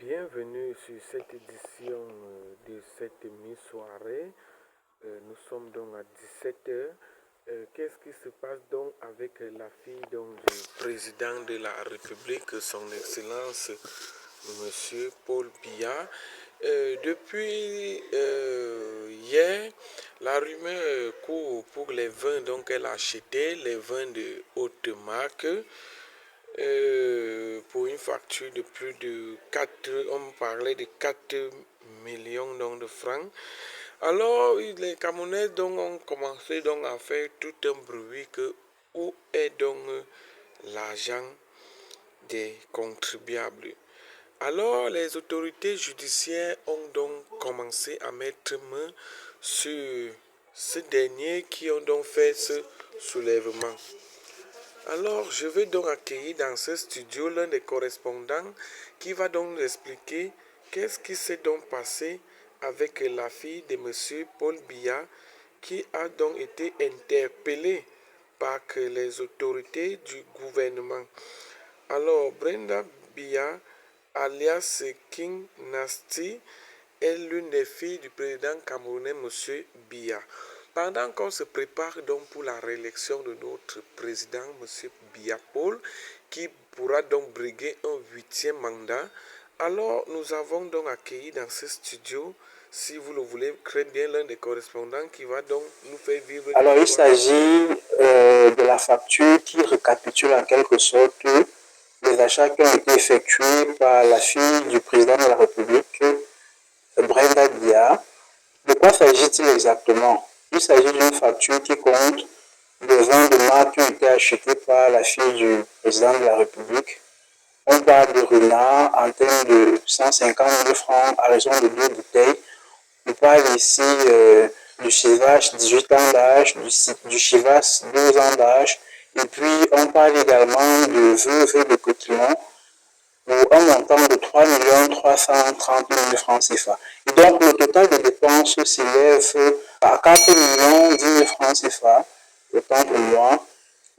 Bienvenue sur cette édition de cette mi-soirée. Nous sommes donc à 17 heures. Qu'est-ce qui se passe donc avec la fille donc, du président de la République, son Excellence, Monsieur Paul Biya? Depuis hier, la rumeur court pour les vins donc qu'elle a achetés, les vins de haute marque. Pour une facture de plus de 4, on parlait de 4 millions donc, de francs. Alors, les Camerounais donc, ont commencé donc, à faire tout un bruit que où est donc l'argent des contribuables. Alors, les autorités judiciaires ont donc commencé à mettre main sur ces derniers qui ont donc fait ce soulèvement. Alors, je vais donc accueillir dans ce studio l'un des correspondants qui va donc nous expliquer qu'est-ce qui s'est donc passé avec la fille de M. Paul Biya qui a donc été interpellée par les autorités du gouvernement. Alors, Brenda Biya, alias King Nasty, est l'une des filles du président camerounais M. Biya. Pendant qu'on se prépare donc pour la réélection de notre président, M. Biya Paul, qui pourra donc briguer un 8e mandat, alors nous avons donc accueilli dans ce studio, si vous le voulez, très bien l'un des correspondants qui va donc nous faire vivre. Alors il s'agit de la facture qui récapitule en quelque sorte les achats qui ont été effectués par la fille du président de la République, Brenda Biya. De quoi s'agit-il exactement? Il s'agit d'une facture qui compte des vins de marque qui ont été achetés par la fille du président de la République. On parle de Runa en termes de 150 000 francs à raison de 2 bouteilles. On parle ici du Chivas 18 ans d'âge, du Chivas 12 ans d'âge. Et puis on parle également de veuve de Coquillon pour un montant de 3 330 000 francs CFA. Et donc le total de dépenses s'élève à 4 10 000 francs CFA, autant pour moi.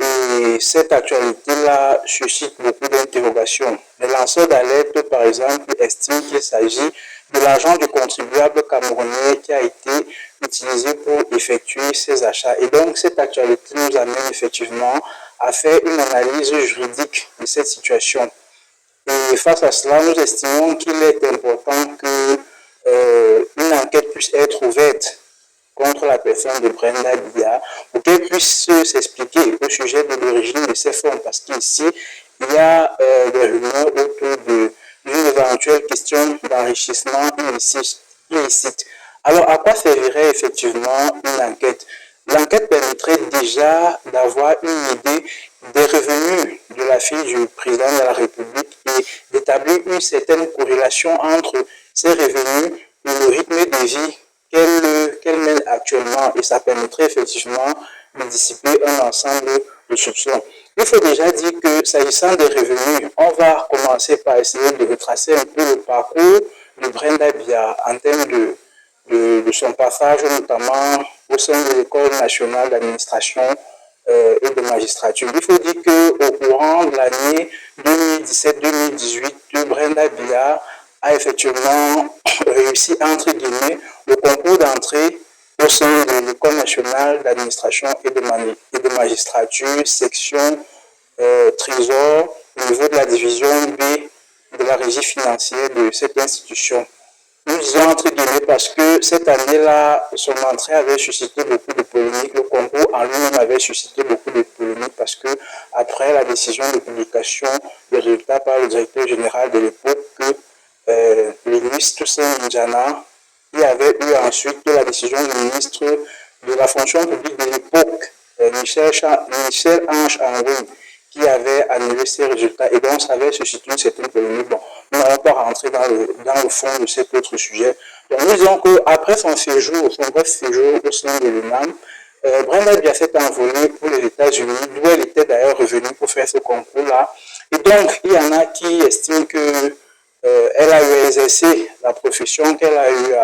Et cette actualité-là suscite beaucoup d'interrogations. Les lanceurs d'alerte, par exemple, estiment qu'il s'agit de l'argent du contribuable camerounais qui a été utilisé pour effectuer ces achats. Et donc, cette actualité nous amène effectivement à faire une analyse juridique de cette situation. Et face à cela, nous estimons qu'il est important qu'une enquête puisse être ouverte contre la personne de Brenda Biya pour qu'elle puisse s'expliquer au sujet de l'origine de ces fonds. Parce qu'ici, il y a des rumeurs autour d'une éventuelle question d'enrichissement illicite. Alors, à quoi servirait effectivement une enquête? L'enquête permettrait déjà d'avoir une idée des revenus de la fille du président de la République et d'établir une certaine corrélation entre ces revenus et le rythme de vie qu'elle mène actuellement, et ça permettrait effectivement de dissiper un ensemble de soupçons. Il faut déjà dire que s'agissant des revenus, on va commencer par essayer de retracer un peu le parcours de Brenda Biya en termes de son passage notamment au sein de l'École nationale d'administration et de magistrature. Il faut dire qu'au courant de l'année 2017-2018, Brenda Biya a effectivement réussi, entre guillemets, le concours d'entrée au sein de l'École nationale d'administration et de magistrature, section Trésor, au niveau de la division B de la régie financière de cette institution. Nous disons entre guillemets parce que cette année-là, son entrée avait suscité beaucoup de polémiques. Le concours en lui-même avait suscité beaucoup de polémiques parce que, après la décision de publication des résultats par le directeur général de l'époque, le ministre Toussaint N'Djana, qui avait eu ensuite la décision du ministre de la fonction publique de l'époque, Michel Ange Henry, qui avait annulé ces résultats. Et donc, ça avait suscité une certaine polémique. Bon, nous n'allons pas rentrer dans le fond de cet autre sujet. Donc, nous disons qu'après son bref séjour au sein de l'UNAM, Brenda Biya s'est envolée pour les États-Unis, d'où elle était d'ailleurs revenue pour faire ce concours-là. Et donc, il y en a qui estiment que elle a eu à exercer la profession qu'elle a eu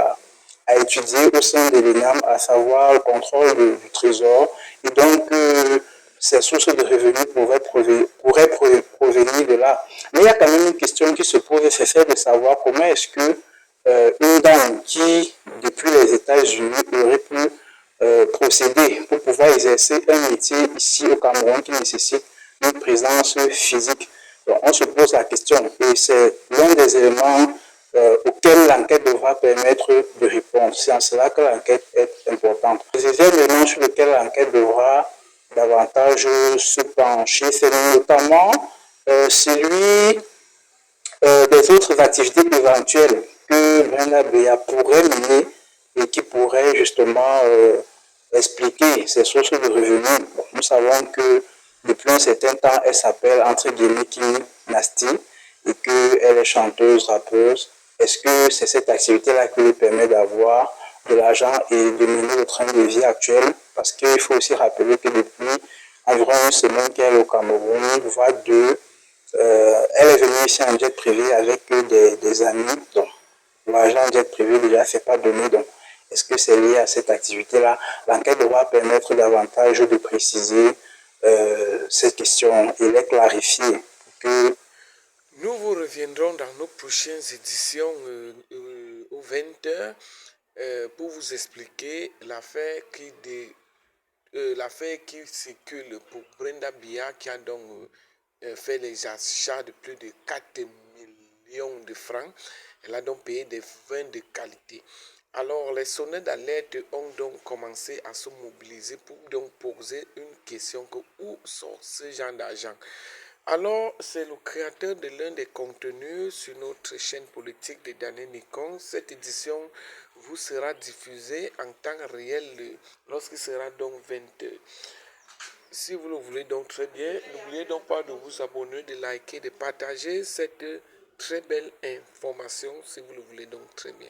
à étudier au sein de l'UNAM, à savoir le contrôle du trésor. Et donc, ces sources de revenus pourraient provenir de là. Mais il y a quand même une question qui se pose, c'est celle de savoir comment est-ce que une dame qui, depuis les États-Unis, aurait pu procéder pour pouvoir exercer un métier ici au Cameroun qui nécessite une présence physique. Donc, on se pose la question et c'est l'un des éléments auxquels l'enquête devra permettre de répondre. C'est en cela que l'enquête est importante. Les éléments sur lesquels l'enquête devra davantage se pencher, c'est notamment celui des autres activités éventuelles que Brenda Béa pourrait mener et qui pourraient justement expliquer ses sources de revenus. Bon, nous savons que depuis un certain temps, elle s'appelle entre guillemets Kim Nasty et qu'elle est chanteuse, rappeuse. Est-ce que c'est cette activité-là qui lui permet d'avoir de l'argent et de mener le train de vie actuel? Parce qu'il faut aussi rappeler que depuis environ une semaine qu'elle est au Cameroun, voire deux, elle est venue ici en jet privé avec des amis. Donc, l'argent en jet privé, déjà, c'est pas donné. Donc, est-ce que c'est lié à cette activité-là? L'enquête devra permettre davantage de préciser cette question et les clarifier pour que nous vous reviendrons dans nos prochaines éditions aux 20h pour vous expliquer l'affaire qui circule pour Brenda Béa qui a donc fait les achats de plus de 4 millions de francs. Elle a donc payé des vins de qualité. Alors, les sonnets d'alerte ont donc commencé à se mobiliser pour donc poser une question que où sort ce genre d'argent? Alors, c'est le créateur de l'un des contenus sur notre chaîne politique de Daniel Nikon. Cette édition vous sera diffusée en temps réel lorsqu'il sera donc 20h. Si vous le voulez donc très bien, n'oubliez donc pas de vous abonner, de liker, de partager cette très belle information si vous le voulez donc très bien.